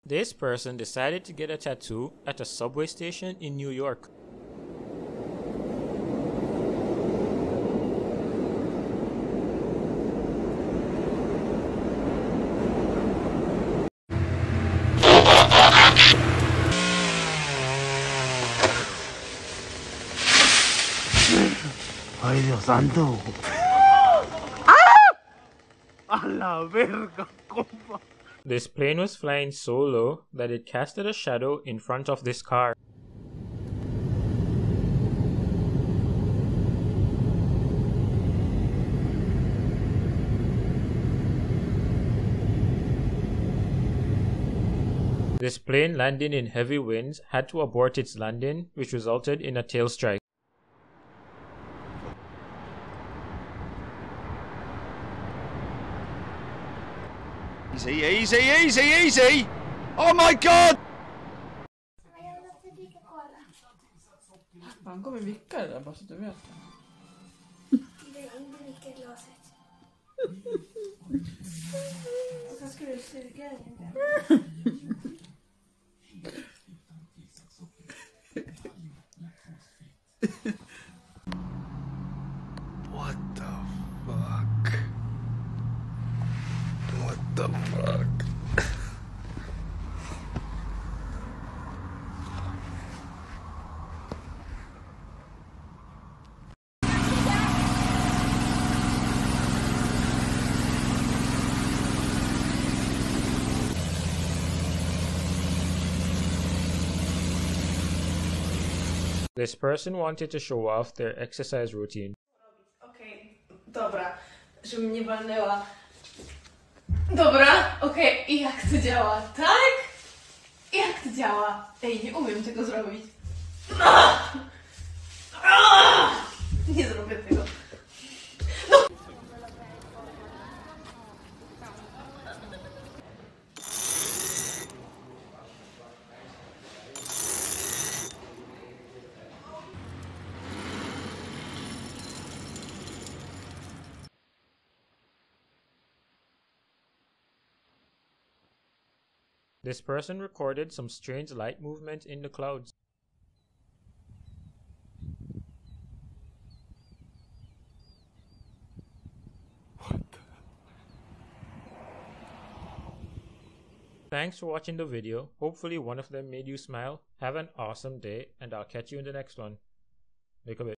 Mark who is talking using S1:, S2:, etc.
S1: This person decided to get a tattoo at a subway station in New York.
S2: Ay, Dios santo. A la verga, compa.
S1: This plane was flying so low that it casted a shadow in front of this car. This plane landing in heavy winds had to abort its landing, which resulted in a tail strike.
S3: Easy, easy, easy, easy! Oh my god!
S4: Han kommer vicka det där bara så du vet.
S5: Det är inte vicka glaset. Och så ska du suga den där.
S3: What the fuck? What the fuck?
S1: This person wanted to show off their exercise routine.
S4: Okej, dobra, żeby mnie walnęła. Dobra, okej, i jak to działa, tak? Jak to działa? Ej, nie umiem tego zrobić. Nie zrobię tego.
S1: This person recorded some strange light movement in the clouds. Thanks for watching the video. Hopefully one of them made you smile. Have an awesome day, and I'll catch you in the next one. Make a bit.